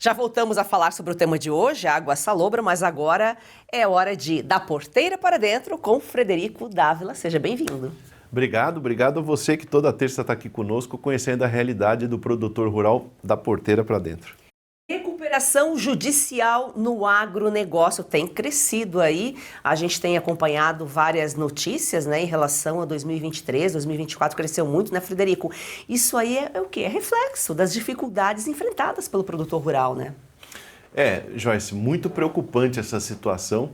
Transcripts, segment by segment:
Já voltamos a falar sobre o tema de hoje, a água salobra, mas agora é hora de Da Porteira para Dentro com Frederico Dávila. Seja bem-vindo. Obrigado a você que toda terça está aqui conosco, conhecendo a realidade do produtor rural da porteira para dentro. Recuperação judicial no agronegócio tem crescido aí. A gente tem acompanhado várias notícias, né, em relação a 2023, 2024 cresceu muito, né, Frederico? Isso aí é o quê? É reflexo das dificuldades enfrentadas pelo produtor rural, né? Joyce, muito preocupante essa situação,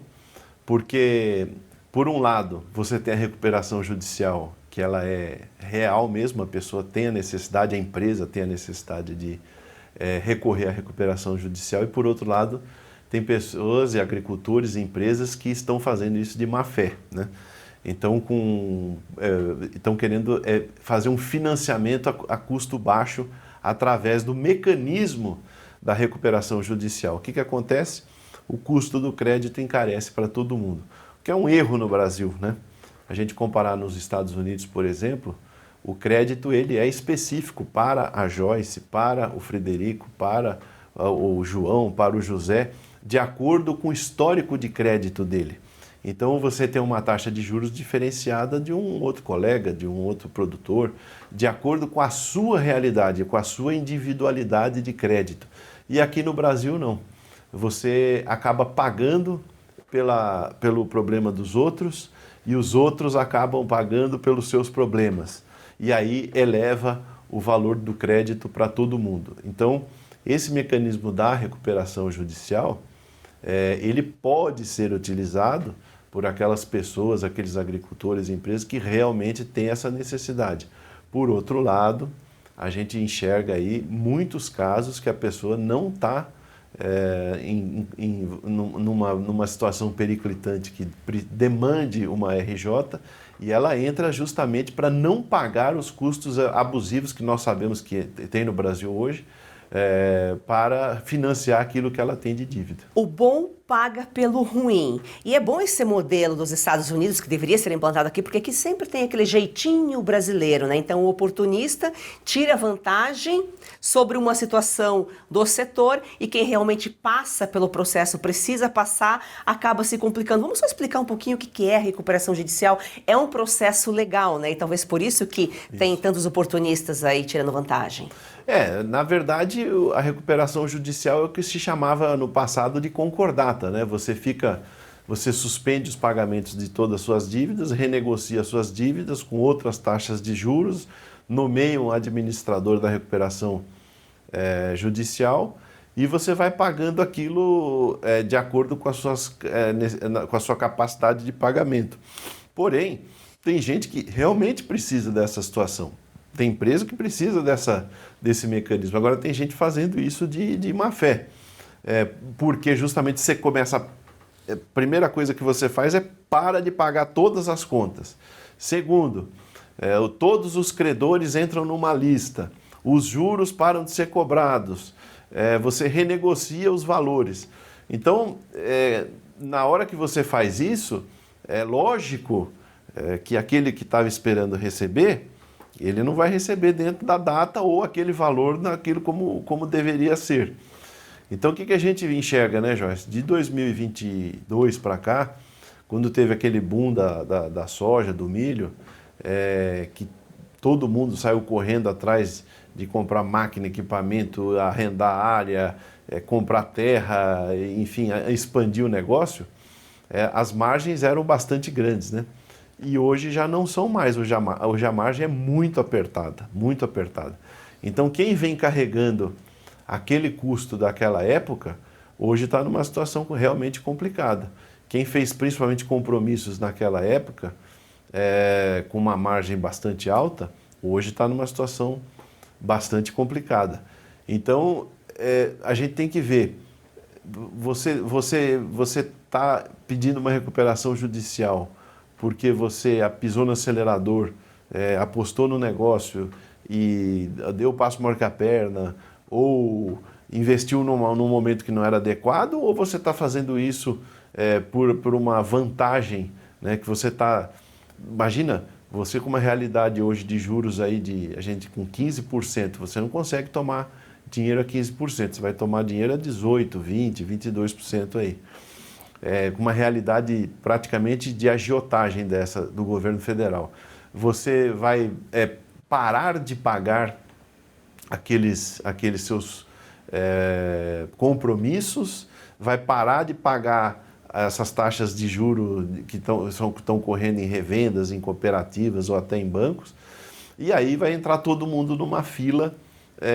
porque, por um lado, você tem a recuperação judicial, que ela é real mesmo, a pessoa tem a necessidade, a empresa tem a necessidade de recorrer à recuperação judicial, e, por outro lado, tem pessoas e agricultores e empresas que estão fazendo isso de má fé, né? Então, estão querendo fazer um financiamento a custo baixo através do mecanismo da recuperação judicial. O que acontece? O custo do crédito encarece para todo mundo, o que é um erro no Brasil, né? A gente comparar nos Estados Unidos, por exemplo, o crédito ele é específico para a Joyce, para o Frederico, para o João, para o José, de acordo com o histórico de crédito dele. Então você tem uma taxa de juros diferenciada de um outro colega, de um outro produtor, de acordo com a sua realidade, com a sua individualidade de crédito. E aqui no Brasil não. Você acaba pagando pelo problema dos outros e os outros acabam pagando pelos seus problemas. E aí eleva o valor do crédito para todo mundo. Então, esse mecanismo da recuperação judicial, ele pode ser utilizado por aquelas pessoas, aqueles agricultores e empresas que realmente têm essa necessidade. Por outro lado, a gente enxerga aí muitos casos que a pessoa não está numa situação periclitante que demande uma RJ, e ela entra justamente para não pagar os custos abusivos que nós sabemos que tem no Brasil hoje, para financiar aquilo que ela tem de dívida. O bom paga pelo ruim. E é bom esse modelo dos Estados Unidos, que deveria ser implantado aqui, porque aqui sempre tem aquele jeitinho brasileiro, né? Então o oportunista tira vantagem sobre uma situação do setor e quem realmente passa pelo processo, precisa passar, acaba se complicando. Vamos só explicar um pouquinho o que é a recuperação judicial. É um processo legal, né? E talvez por isso que tem tantos oportunistas aí tirando vantagem. Na verdade, a recuperação judicial é o que se chamava no passado de concordata, né? Você suspende os pagamentos de todas as suas dívidas, renegocia as suas dívidas com outras taxas de juros, nomeia um administrador da recuperação judicial e você vai pagando aquilo de acordo com com a sua capacidade de pagamento. Porém, tem gente que realmente precisa dessa situação. Tem empresa que precisa desse mecanismo. Agora tem gente fazendo isso de má fé. Porque justamente você começa... A primeira coisa que você faz é para de pagar todas as contas. Segundo, todos os credores entram numa lista. Os juros param de ser cobrados. Você renegocia os valores. Então, na hora que você faz isso, é lógico que aquele que estava esperando receber, ele não vai receber dentro da data ou aquele valor naquilo como deveria ser. Então, o que a gente enxerga, né, Joyce? De 2022 para cá, quando teve aquele boom da soja, do milho, que todo mundo saiu correndo atrás de comprar máquina, equipamento, arrendar área, comprar terra, enfim, expandir o negócio, as margens eram bastante grandes, né? E hoje já não são mais, hoje a margem é muito apertada, muito apertada. Então quem vem carregando aquele custo daquela época, hoje está numa situação realmente complicada. Quem fez principalmente compromissos naquela época, com uma margem bastante alta, hoje está numa situação bastante complicada. Então a gente tem que ver, você está pedindo uma recuperação judicial, porque você pisou no acelerador, apostou no negócio e deu o passo maior que a perna, ou investiu num momento que não era adequado, ou você está fazendo isso por uma vantagem, né, que você está... Imagina, você com uma realidade hoje de juros aí a gente com 15%, você não consegue tomar dinheiro a 15%. Você vai tomar dinheiro a 18%, 20%, 22% aí. Com uma realidade praticamente de agiotagem dessa do governo federal. Você vai parar de pagar aqueles seus compromissos, vai parar de pagar essas taxas de juros que estão correndo em revendas, em cooperativas ou até em bancos, e aí vai entrar todo mundo numa fila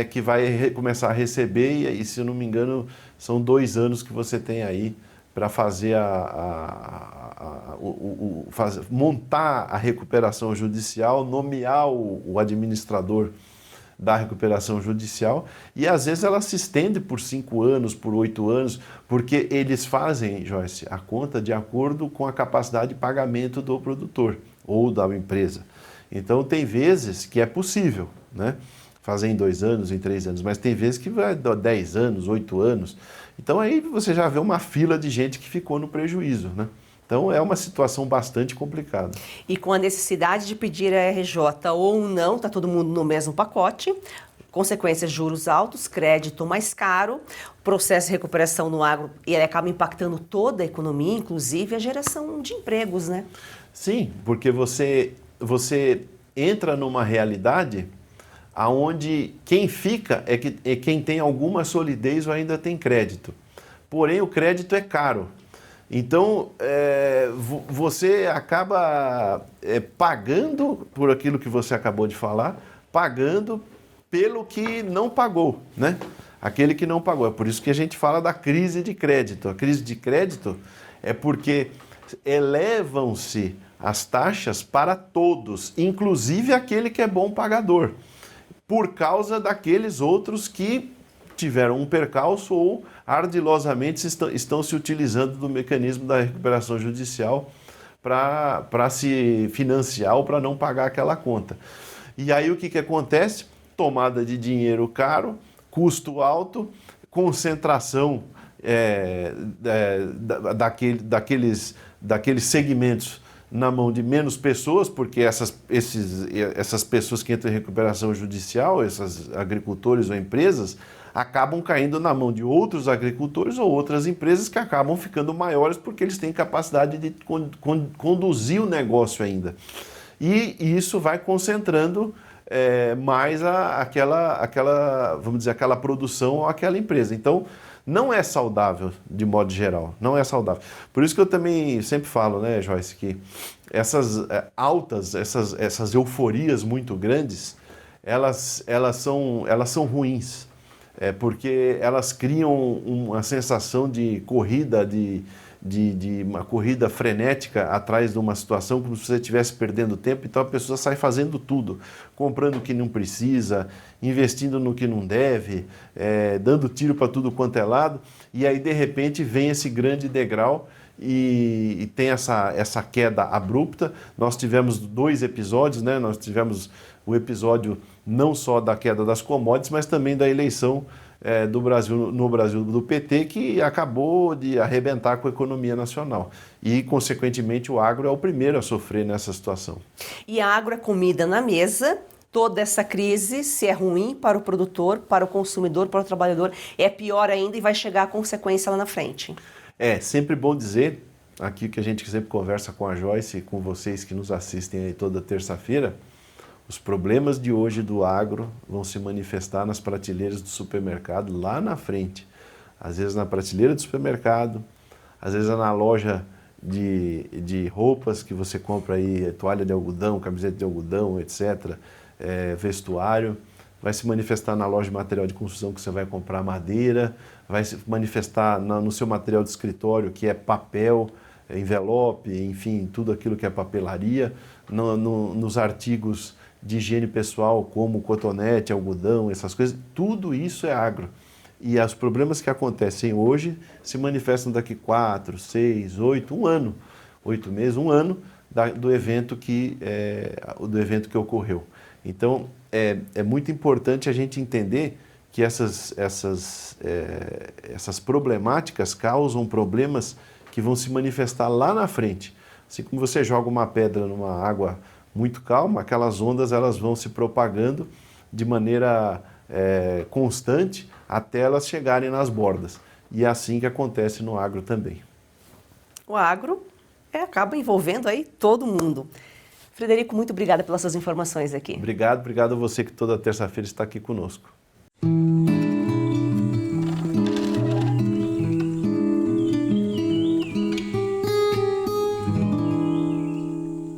que vai começar a receber, e se eu não me engano, são 2 anos que você tem aí para fazer montar a recuperação judicial, nomear o administrador da recuperação judicial, e às vezes ela se estende por 5 anos, por 8 anos, porque eles fazem, Joyce, a conta de acordo com a capacidade de pagamento do produtor ou da empresa. Então tem vezes que é possível, né? Fazer em 2 anos, em 3 anos, mas tem vezes que vai 10 anos, 8 anos. Então aí você já vê uma fila de gente que ficou no prejuízo, né? Então é uma situação bastante complicada. E com a necessidade de pedir a RJ ou não, está todo mundo no mesmo pacote, consequências, juros altos, crédito mais caro, processo de recuperação no agro, e ele acaba impactando toda a economia, inclusive a geração de empregos, né? Sim, porque você entra numa realidade aonde quem fica é quem tem alguma solidez ou ainda tem crédito. Porém, o crédito é caro. Então, você acaba pagando por aquilo que você acabou de falar, pagando pelo que não pagou, né? Aquele que não pagou. É por isso que a gente fala da crise de crédito. A crise de crédito é porque elevam-se as taxas para todos, inclusive aquele que é bom pagador, por causa daqueles outros que tiveram um percalço ou ardilosamente estão se utilizando do mecanismo da recuperação judicial para se financiar ou para não pagar aquela conta. E aí o que acontece? Tomada de dinheiro caro, custo alto, concentração daqueles segmentos na mão de menos pessoas, porque essas pessoas que entram em recuperação judicial, esses agricultores ou empresas, acabam caindo na mão de outros agricultores ou outras empresas que acabam ficando maiores porque eles têm capacidade de conduzir o negócio ainda. E isso vai concentrando mais vamos dizer, aquela produção ou aquela empresa. Então, não é saudável, de modo geral, não é saudável. Por isso que eu também sempre falo, né, Joyce, que essas essas euforias muito grandes, elas são ruins, porque elas criam uma sensação de corrida, de uma corrida frenética atrás de uma situação como se você estivesse perdendo tempo, então a pessoa sai fazendo tudo, comprando o que não precisa, investindo no que não deve, dando tiro para tudo quanto é lado, e aí de repente vem esse grande degrau e tem essa queda abrupta. Nós tivemos 2 episódios, né? Nós tivemos o episódio não só da queda das commodities, mas também da eleição no Brasil do PT, que acabou de arrebentar com a economia nacional. E, consequentemente, o agro é o primeiro a sofrer nessa situação. E a agro é comida na mesa. Toda essa crise, se é ruim para o produtor, para o consumidor, para o trabalhador, é pior ainda e vai chegar a consequência lá na frente. É sempre bom dizer, aqui que a gente sempre conversa com a Joyce e com vocês que nos assistem aí toda terça-feira, os problemas de hoje do agro vão se manifestar nas prateleiras do supermercado lá na frente. Às vezes na prateleira do supermercado, às vezes na loja de roupas que você compra aí, toalha de algodão, camiseta de algodão, etc., vestuário. Vai se manifestar na loja de material de construção que você vai comprar madeira, vai se manifestar no seu material de escritório, que é papel, envelope, enfim, tudo aquilo que é papelaria, nos artigos de higiene pessoal, como cotonete, algodão, essas coisas, tudo isso é agro. E os problemas que acontecem hoje se manifestam daqui 4, 6, 8, 1 ano, 8 meses, 1 ano do evento que ocorreu. Então, é muito importante a gente entender que essas problemáticas causam problemas que vão se manifestar lá na frente. Assim como você joga uma pedra numa água muito calma, aquelas ondas elas vão se propagando de maneira constante até elas chegarem nas bordas. E é assim que acontece no agro também. O agro acaba envolvendo aí todo mundo. Frederico, muito obrigada pelas suas informações aqui. Obrigado a você que toda terça-feira está aqui conosco.